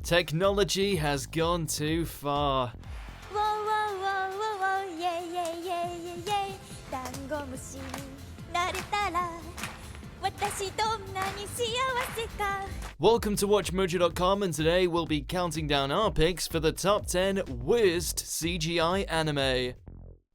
Technology has gone too far. Welcome to WatchMojo.com, and today we'll be counting down our picks for the top 10 worst CGI anime.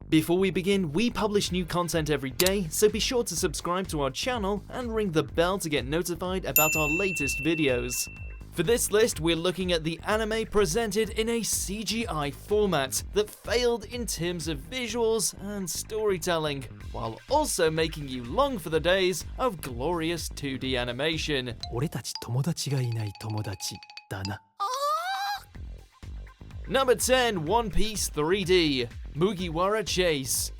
Before we begin, we publish new content every day, so be sure to subscribe to our channel and ring the bell to get notified about our latest videos. For this list, we're looking at the anime presented in a CGI format that failed in terms of visuals and storytelling, while also making you long for the days of glorious 2D animation. 俺たち友達がいない友達だな。Number 10, One Piece 3D, Mugiwara Chase.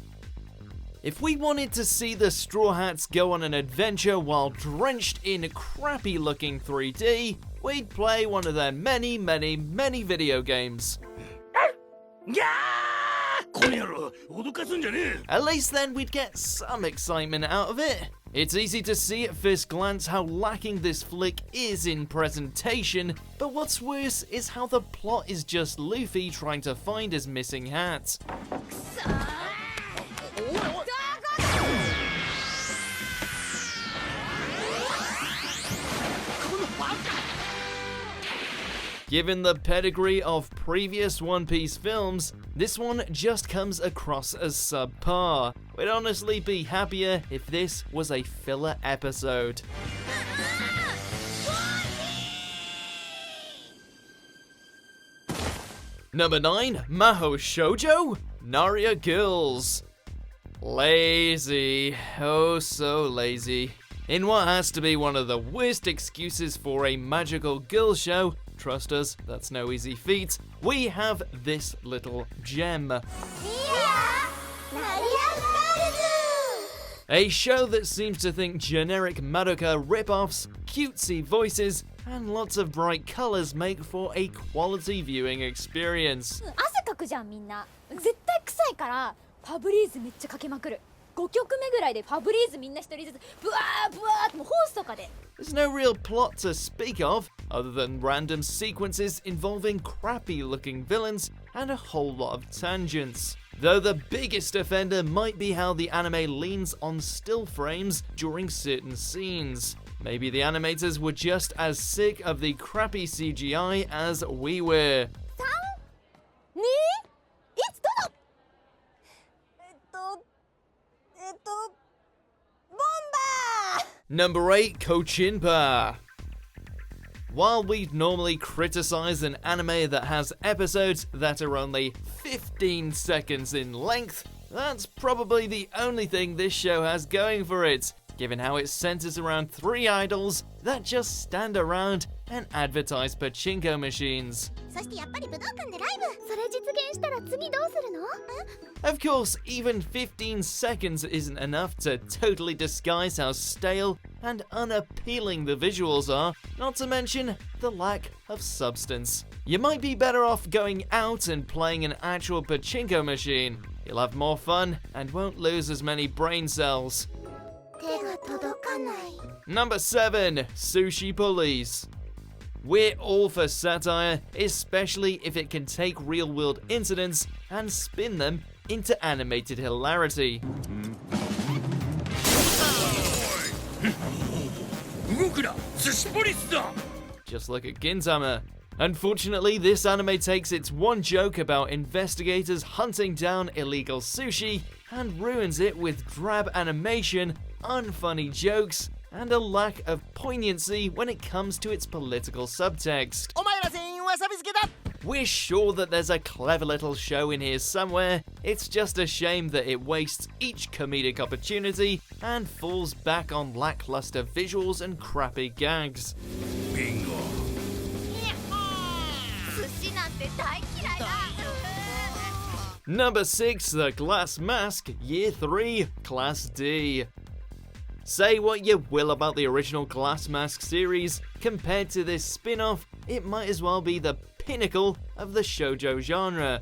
If we wanted to see the Straw Hats go on an adventure while drenched in crappy looking 3D, we'd play one of their many video games. At least then we'd get some excitement out of it. It's easy to see at first glance how lacking this flick is in presentation, but what's worse is how the plot is just Luffy trying to find his missing hat. Given the pedigree of previous One Piece films, this one just comes across as subpar. We'd honestly be happier if this was a filler episode. Number 9, Mahou Shoujo, Naria Girls. Lazy, oh so lazy. In what has to be one of the worst excuses for a magical girl show, trust us, that's no easy feat, we have this little gem. A show that seems to think generic Madoka rip-offs, cutesy voices, and lots of bright colours make for a quality viewing experience. 5曲目ぐらいでファブリーズみんな一人ずつブワーブワーってもうホースとかで There's no real plot to speak of, other than random sequences involving crappy-looking villains and a whole lot of tangents. Though the biggest offender might be how the anime leans on still frames during certain scenes. Maybe the animators were just as sick of the crappy CGI as we were. 3、2、1、どうぞNumber 8, KochinPa. While we'd normally criticize an anime that has episodes that are only 15 seconds in length, that's probably the only thing this show has going for it, given how it centers around 3 idols that just stand around and advertise pachinko machines. Of course, even 15 seconds isn't enough to totally disguise how stale and unappealing the visuals are, not to mention the lack of substance. You might be better off going out and playing an actual pachinko machine. You'll have more fun and won't lose as many brain cells. Number 7, Sushi Police. We're all for satire, especially if it can take real-world incidents and spin them into animated hilarity. Just look at Gintama. Unfortunately, this anime takes its one joke about investigators hunting down illegal sushi and ruins it with drab animation, unfunny jokes, and a lack of poignancy when it comes to its political subtext. We're sure that there's a clever little show in here somewhere, it's just a shame that it wastes each comedic opportunity and falls back on lackluster visuals and crappy gags. Bingo. Number 6, The Glass Mask, Year 3, Class D. Say what you will about the original Glass Mask series, compared to this spin-off, it might as well be the pinnacle of the shoujo genre.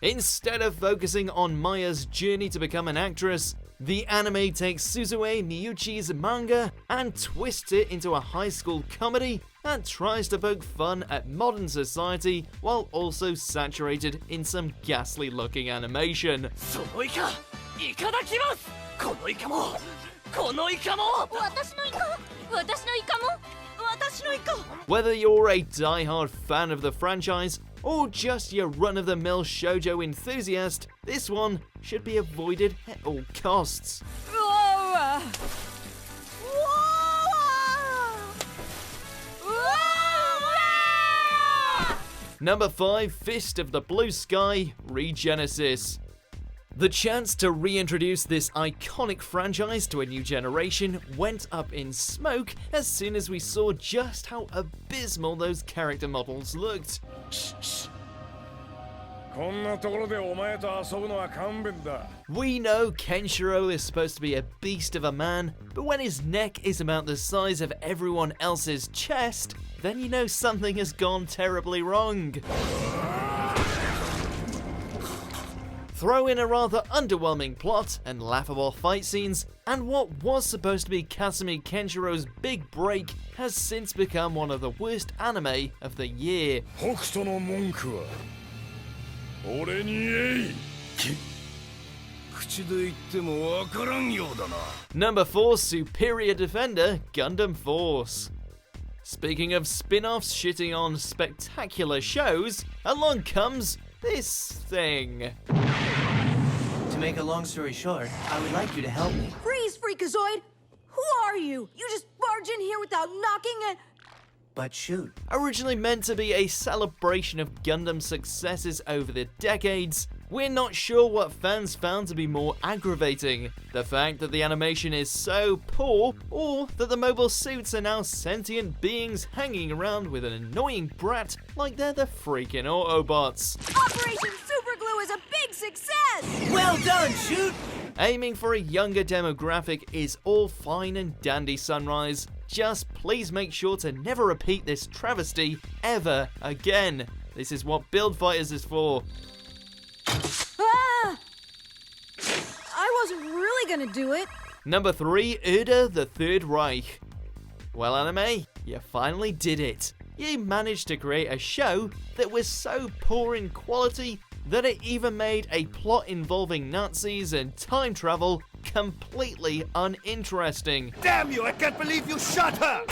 Instead of focusing on Maya's journey to become an actress, the anime takes Suzue Miyuchi's manga and twists it into a high school comedy and tries to poke fun at modern society while also saturated in some ghastly looking animation. そのイカいただきます。このイカもこのイカも私のイカ私のイカも私のイカ Whether you're a die-hard fan of the franchise or just your run-of-the-mill shoujo enthusiast, this one should be avoided at all costs. Number 5, Fist of the Blue Sky Regenesis. The chance to reintroduce this iconic franchise to a new generation went up in smoke as soon as we saw just how abysmal those character models looked. こんなところでお前と遊ぶのは勘弁だ。 We know Kenshiro is supposed to be a beast of a man, but when his neck is about the size of everyone else's chest, then you know something has gone terribly wrong. Throw in a rather underwhelming plot and laughable fight scenes, and what was supposed to be Kasumi Kenshiro's big break has since become one of the worst anime of the year. 北斗の文句は俺に言えい。口で言ってもわからんようだな。 Number 4, Superior Defender Gundam Force. Speaking of spin-offs shitting on spectacular shows, along comes this thing. To make a long story short, I would like you to help me. Freeze, Freakazoid! Who are you? You just barge in here without knocking and... But shoot. Originally meant to be a celebration of Gundam's successes over the decades, we're not sure what fans found to be more aggravating. The fact that the animation is so poor, or that the mobile suits are now sentient beings hanging around with an annoying brat like they're the freaking Autobots. Operation Superglue is a big success! Well done, shoot! Aiming for a younger demographic is all fine and dandy, Sunrise. Just please make sure to never repeat this travesty ever again. This is what Build Fighters is for. Ah! I wasn't really gonna do it. Number 3, Urda, the Third Reich. Well, anime, you finally did it. You managed to create a show that was so poor in quality that it even made a plot involving Nazis and time travel completely uninteresting. Damn you, I can't believe you shot her!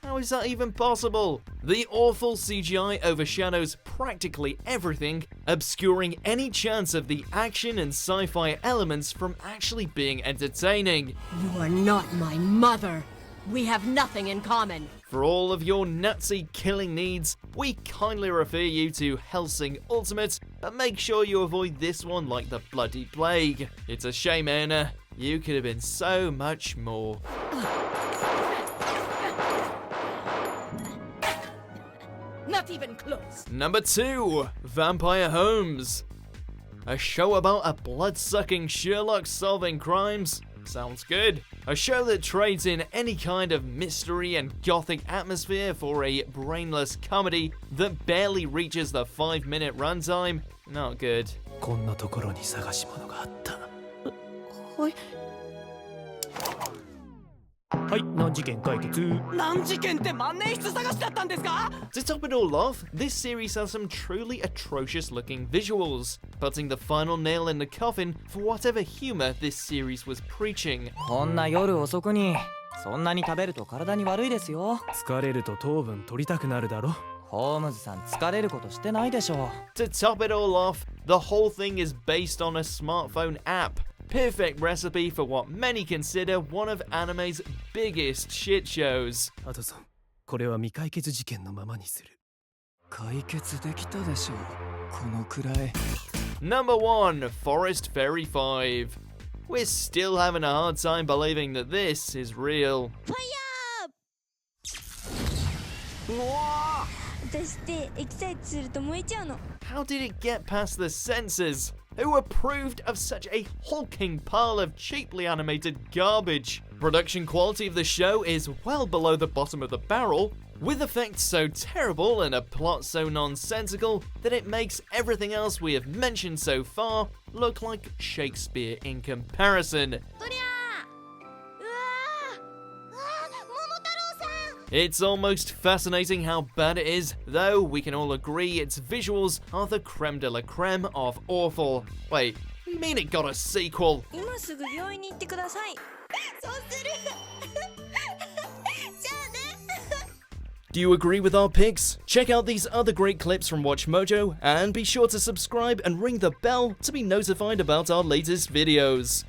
How is that even possible? The awful CGI overshadows practically everything, obscuring any chance of the action and sci-fi elements from actually being entertaining. You are not my mother. We have nothing in common. For all of your Nazi killing needs, we kindly refer you to Hellsing Ultimate, but make sure you avoid this one like the bloody plague. It's a shame, Anna. You could have been so much more. Not even close. Number 2, Vampire Holmes. A show about a blood-sucking Sherlock solving crimes? Sounds good. A show that trades in any kind of mystery and gothic atmosphere for a brainless comedy that barely reaches the 5-minute runtime? Not good. こんなところに探し物があった。はい、難事件解決。難事件って万年筆探しだったんですか？ To top it all off, this series has some truly atrocious looking visuals, putting the final nail in the coffin for whatever humor this series was preaching. こんな夜遅くにそんなに食べると体に悪いですよ。疲れると糖分取りたくなるだろ。ホームズさん疲れることしてないでしょ。 To top it all off, the whole thing is based on a smartphone app. Perfect recipe for what many consider one of anime's biggest shit shows. ハトソン、これは未解決事件のままにする。解決できたでしょ。このくらい。Number 1, Forest Fairy 5. We're still having a hard time believing that this is real. 私ってエキサイトすると燃えちゃうの。 How did it get past the censors, who approved of such a hulking pile of cheaply animated garbage? Production quality of the show is well below the bottom of the barrel, with effects so terrible and a plot so nonsensical that it makes everything else we have mentioned so far look like Shakespeare in comparison. It's almost fascinating how bad it is, though we can all agree its visuals are the creme de la creme of awful. Wait, what do you mean it got a sequel? 今すぐ病院に行ってください。そうする。じゃあね。Do you agree with our picks? Check out these other great clips from WatchMojo, and be sure to subscribe and ring the bell to be notified about our latest videos.